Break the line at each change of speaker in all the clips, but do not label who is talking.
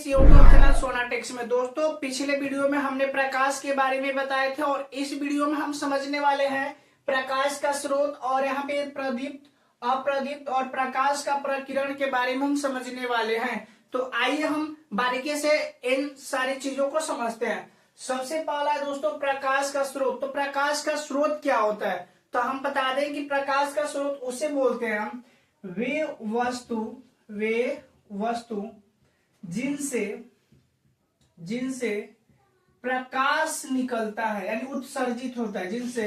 इस YouTube channel सोनाटेक्स में। दोस्तों पिछले वीडियो में हमने प्रकाश के बारे में बताए थे और इस वीडियो में हम समझने वाले हैं प्रकाश का स्रोत और यहाँ पे प्रदीप्त, अप्रदीप्त और प्रकाश का प्रकीर्ण के बारे में हम समझने वाले हैं। तो आइए हम बारीकी से इन सारी चीजों को समझते हैं। सबसे पहला है दोस्तों प्रकाश का स्रोत। तो प्रकाश का स्रोत क्या होता है? तो हम बता दें कि प्रकाश का स्रोत उसे बोलते हैं हम वे वस्तु जिनसे प्रकाश निकलता है, यानी उत्सर्जित होता है, जिनसे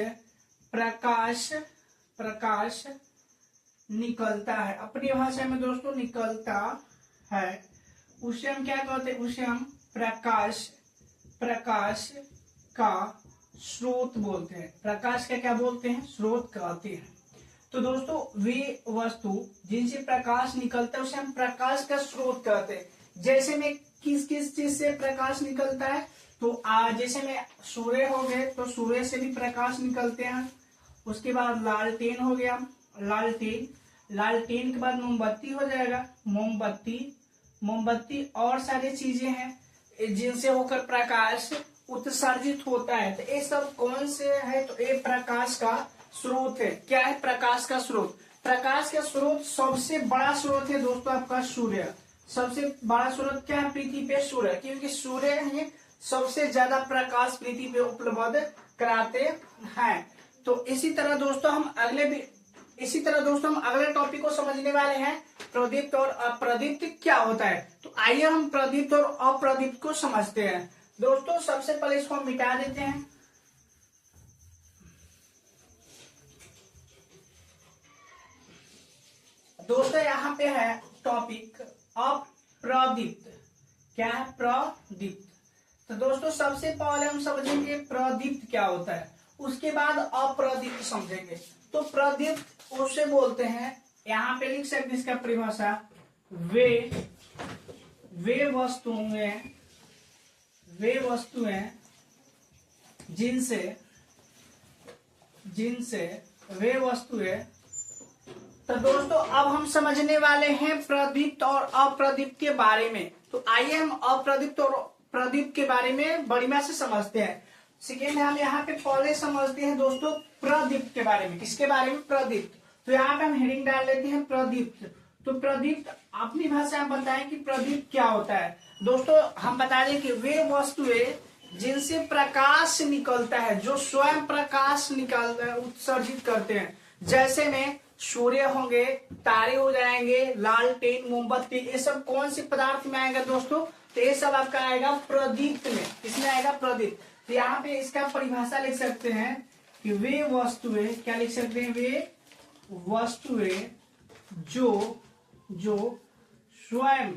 प्रकाश निकलता है। अपनी भाषा में दोस्तों निकलता है, उसे हम क्या कहते हैं? उसे हम प्रकाश का स्रोत बोलते हैं। प्रकाश का क्या बोलते हैं? स्रोत कहते हैं। तो दोस्तों वे वस्तु जिनसे प्रकाश निकलता है उसे हम प्रकाश का स्रोत कहते हैं। जैसे में किस किस चीज से प्रकाश निकलता है? तो जैसे में सूर्य हो गए तो सूर्य से भी प्रकाश निकलते हैं। उसके बाद लालटेन हो गया, लालटेन के बाद मोमबत्ती हो जाएगा, मोमबत्ती और सारी चीजें हैं जिनसे होकर प्रकाश उत्सर्जित होता है। तो ये सब कौन से है? तो ये प्रकाश का स्रोत है। क्या है प्रकाश का स्रोत? प्रकाश का स्रोत सबसे बड़ा स्रोत है दोस्तों आपका सूर्य। सबसे बड़ा स्रोत क्या है पृथ्वी पे? सूर्य, क्योंकि सूर्य ही सबसे ज्यादा प्रकाश पृथ्वी पे उपलब्ध कराते हैं। तो इसी तरह दोस्तों हम अगले टॉपिक को समझने वाले हैं प्रदीप्त और अप्रदीप्त क्या होता है। तो आइए हम प्रदीप्त और अप्रदीप्त को समझते हैं। दोस्तों सबसे पहले इसको हम मिटा देते हैं। दोस्तों यहाँ पे है टॉपिक अप्रदीप्त। क्या है? प्रदीप्त। तो दोस्तों सबसे पहले हम समझेंगे प्रदीप्त क्या होता है, उसके बाद अप्रदीप्त समझेंगे। तो प्रदीप्त उसे बोलते हैं, यहाँ पे लिख सकते इसका परिभाषा, वे वस्तुएं जिनसे वे वस्तुएं। तो दोस्तों अब हम समझने वाले हैं प्रदीप्त और अप्रदीप्त के बारे में। तो आइए हम अप्रदीप्त और प्रदीप्त के बारे में बढ़िया से समझते हैं। सेकेंड हम यहाँ पे पहले समझते हैं दोस्तों प्रदीप्त के बारे में। किसके बारे में? प्रदीप्त। तो यहाँ पे हम हेडिंग डाल लेते हैं प्रदीप्त। तो प्रदीप्त अपनी भाषा में बताएं कि प्रदीप्त क्या होता है। दोस्तों हम बता दें कि वे वस्तुएं जिनसे प्रकाश निकलता है, जो स्वयं प्रकाश उत्सर्जित करते हैं। जैसे में सूर्य होंगे, तारे हो जाएंगे, लालटेन, मोमबत्ती, ये सब कौन से पदार्थ में आएगा दोस्तों? तो ये सब आपका आएगा प्रदीप्त में। किसमें आएगा? प्रदीप्त। तो यहाँ पे इसका परिभाषा लिख सकते हैं कि वे वस्तुएं, क्या लिख सकते हैं? वे वस्तुएं जो स्वयं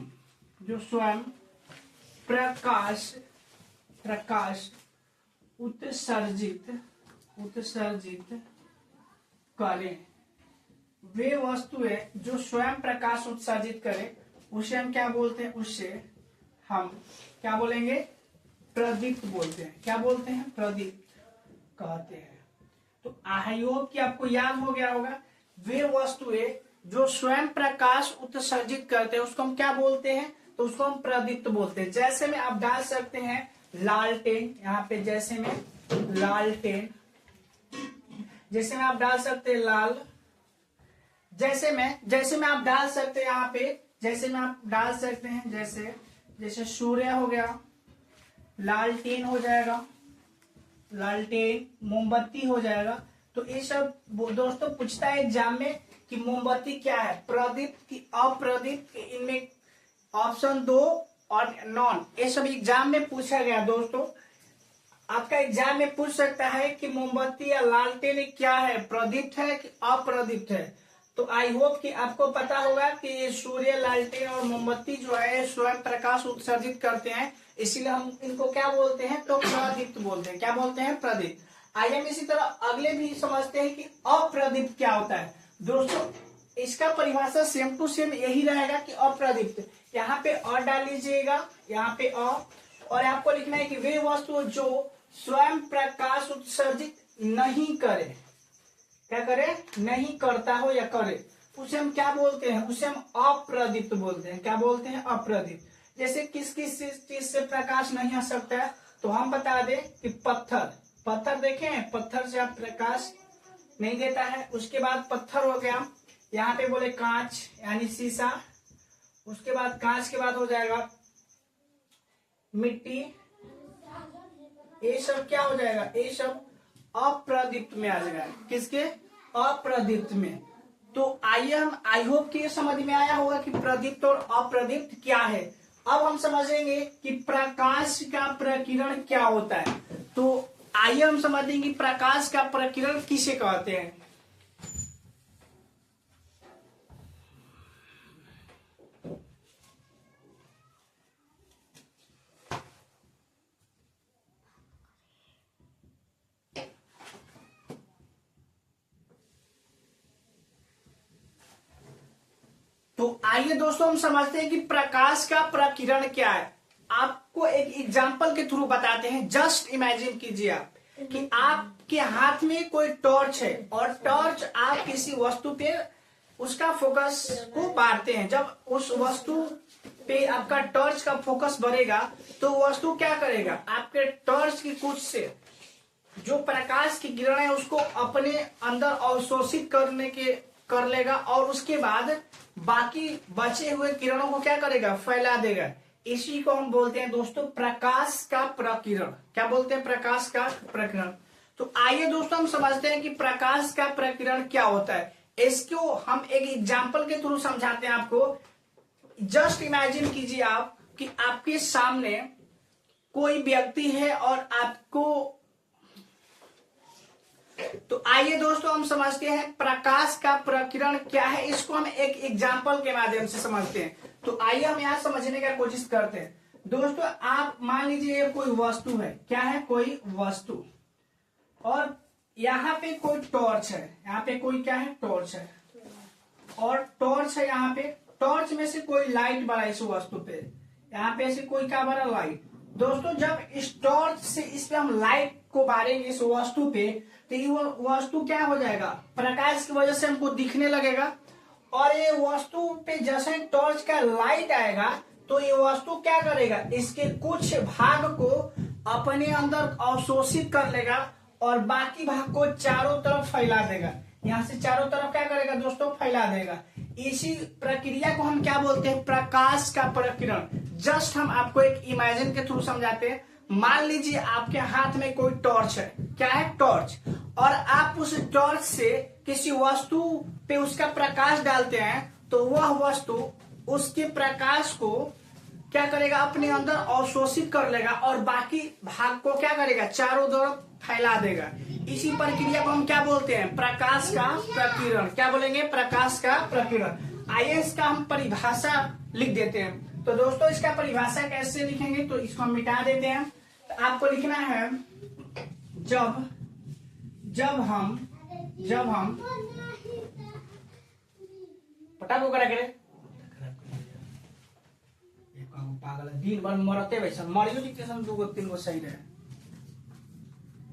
प्रकाश उत्सर्जित करें। वे वस्तुएं जो स्वयं प्रकाश उत्सर्जित करें उसे हम क्या बोलते हैं? उसे हम क्या बोलेंगे? प्रदीप्त बोलते हैं। क्या बोलते हैं? प्रदीप्त कहते हैं। तो आई होप कि आपको याद हो गया होगा। वे वस्तुएं जो स्वयं प्रकाश उत्सर्जित करते हैं उसको हम क्या बोलते हैं? तो उसको हम प्रदीप्त बोलते हैं। जैसे में आप डाल सकते हैं लालटेन, यहाँ पे जैसे में लालटेन, जैसे में आप डाल सकते हैं लाल, जैसे में आप डाल सकते हैं यहाँ पे, जैसे में आप डाल सकते हैं जैसे सूर्य हो गया, लालटेन हो जाएगा, लालटेन, मोमबत्ती हो जाएगा। तो ये सब दोस्तों पूछता है एग्जाम में कि मोमबत्ती क्या है, प्रदीप्त की अप्रदीप्त, इनमें ऑप्शन 2 और नॉन, ये सब एग्जाम में पूछा गया दोस्तों। आपका एग्जाम में पूछ सकता है कि मोमबत्ती या लालटेन क्या है, प्रदीप्त है कि अप्रदीप्त है। तो आई होप कि आपको पता होगा कि ये सूर्य, लालटेन और मोमबत्ती जो है स्वयं प्रकाश उत्सर्जित करते हैं, इसीलिए हम इनको क्या बोलते हैं? तो प्रदीप्त बोलते हैं। क्या बोलते हैं? प्रदीप्त। आइए हम इसी तरह अगले भी समझते हैं कि अप्रदीप्त क्या होता है। दोस्तों इसका परिभाषा सेम टू सेम यही रहेगा कि अप्रदीप्त, यहाँ पे अ डाल लीजिएगा, यहाँ पे अ, और आपको लिखना है कि वे वस्तु जो स्वयं प्रकाश उत्सर्जित नहीं करे, क्या करे? नहीं करता हो या करे, उसे हम क्या बोलते हैं? उसे हम अप्रदीप्त बोलते हैं। क्या बोलते हैं? अप्रदीप्त। जैसे किस किस चीज से प्रकाश नहीं आ सकता है, तो हम बता दें कि पत्थर देखें, पत्थर से आप प्रकाश नहीं देता है। उसके बाद पत्थर हो गया, यहाँ पे बोले कांच यानी शीशा, उसके बाद कांच के बाद हो जाएगा मिट्टी, ये सब क्या हो जाएगा, ये सब अप्रदीप्त में आ जाएगा। किसके? अप्रदीप्त में। तो आइए हम, आई होप कि ये समझ में आया होगा कि प्रदीप्त और अप्रदीप्त क्या है। अब हम समझेंगे कि प्रकाश का प्रकीर्ण क्या होता है। तो आइए हम समझेंगे कि प्रकाश का प्रकीर्ण किसे कहते हैं। तो आइए दोस्तों हम समझते हैं कि प्रकाश का प्रकीर्ण क्या है। आपको एक एग्जांपल के थ्रू बताते हैं। जस्ट इमेजिन कीजिए आप कि आपके हाथ में कोई टॉर्च है और टॉर्च आप किसी वस्तु पे उसका फोकस को मारते हैं। जब उस वस्तु पे आपका टॉर्च का फोकस बढ़ेगा तो वस्तु क्या करेगा, आपके टॉर्च की कुछ से जो प्रकाश की किरण है उसको अपने अंदर अवशोषित कर लेगा और उसके बाद बाकी बचे हुए किरणों को क्या करेगा, फैला देगा। इसी को हम बोलते हैं दोस्तों प्रकाश का प्रकीर्ण। क्या बोलते हैं? प्रकाश का प्रकीर्ण। तो आइए दोस्तों हम समझते हैं कि प्रकाश का प्रकीर्ण क्या होता है। इसको हम एक एग्जाम्पल के थ्रू समझाते हैं आपको। जस्ट इमेजिन कीजिए आप कि आपके सामने कोई व्यक्ति है और आपको, तो आइए दोस्तों हम समझते हैं प्रकाश का प्रकीर्ण क्या है। इसको हम एक एग्जाम्पल के माध्यम से समझते हैं। तो आइए हम यहां समझने का कोशिश करते हैं। दोस्तों आप मान लीजिए ये कोई वस्तु है। क्या है? कोई वस्तु। और यहाँ पे कोई टॉर्च है, यहाँ पे कोई क्या है, टॉर्च है। और टॉर्च है यहाँ पे, टॉर्च में से कोई लाइट बना इस वस्तु पे, यहाँ पे से कोई क्या बना, लाइट। दोस्तों जब इस टॉर्च से इस पे हम लाइट को मारेंगे इस वस्तु पे, तो ये वस्तु क्या हो जाएगा, प्रकाश की वजह से हमको दिखने लगेगा। और ये वस्तु पे जैसे टॉर्च का लाइट आएगा तो ये वस्तु क्या करेगा, इसके कुछ भाग को अपने अंदर अवशोषित कर लेगा और बाकी भाग को चारों तरफ फैला देगा। यहाँ से चारों तरफ क्या करेगा दोस्तों, फैला देगा। इसी प्रक्रिया को हम क्या बोलते हैं, प्रकाश का प्रकीर्ण। जस्ट हम आपको एक इमेजिन के थ्रू समझाते हैं। मान लीजिए आपके हाथ में कोई टॉर्च है। क्या है? टॉर्च। और आप उस टॉर्च से किसी वस्तु पे उसका प्रकाश डालते हैं तो वह वस्तु उसके प्रकाश को क्या करेगा, अपने अंदर अवशोषित कर लेगा और बाकी भाग को क्या करेगा, चारों तरफ फैला देगा। इसी प्रक्रिया को हम क्या बोलते हैं, प्रकाश का प्रकीर्ण। क्या बोलेंगे, प्रकाश का प्रकीर्ण। आइए इसका हम परिभाषा लिख देते हैं। तो दोस्तों इसका परिभाषा कैसे लिखेंगे, तो इसको हम मिटा देते हैं। तो आपको लिखना है जब हम पटा को करा करे पागल दिन भर मरते वैसा मरियो डिक्टेशन 2 3 गो सही रहे।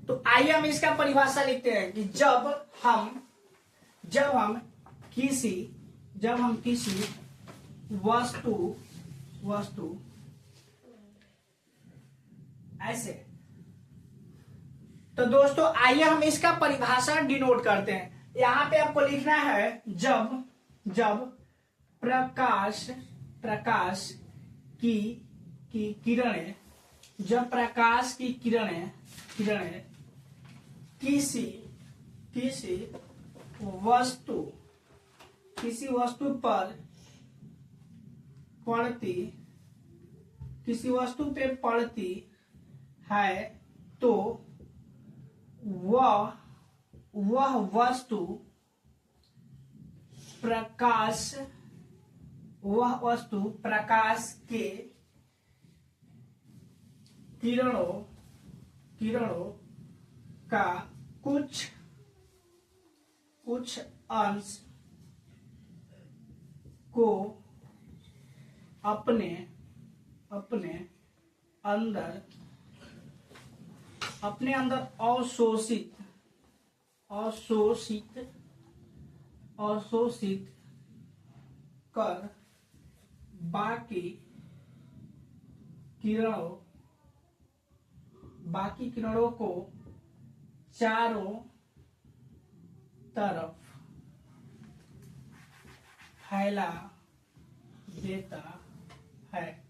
तो आइए हम इसका परिभाषा लिखते हैं कि जब हम किसी वस्तु ऐसे, तो दोस्तों आइए हम इसका परिभाषा डिनोट करते हैं। यहां पे आपको लिखना है जब प्रकाश की किरणें, जब प्रकाश की किरणें किसी वस्तु पर पड़ती है तो वह वस्तु प्रकाश के किरणों का कुछ अंश को अपने अंदर अवशोषित कर किरणों, बाकी किरणों को चारों तरफ फैला देता है।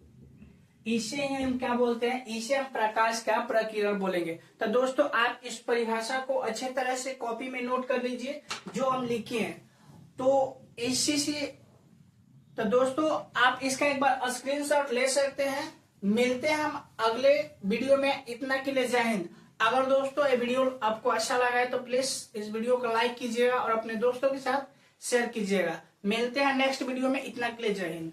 इसे हम क्या बोलते हैं? इसे हम प्रकाश का प्रकीर्णन बोलेंगे। तो दोस्तों आप इस परिभाषा को अच्छे तरह से कॉपी में नोट कर लीजिए जो हम लिखे हैं। तो इसी से तो दोस्तों आप इसका एक बार स्क्रीनशॉट ले सकते हैं। मिलते हैं हम अगले वीडियो में। इतना के लिए जय हिंद। अगर दोस्तों ये वीडियो आपको अच्छा लगा है तो प्लीज इस वीडियो को लाइक कीजिएगा और अपने दोस्तों के साथ शेयर कीजिएगा। मिलते हैं नेक्स्ट वीडियो में। इतना के लिए जय हिंद।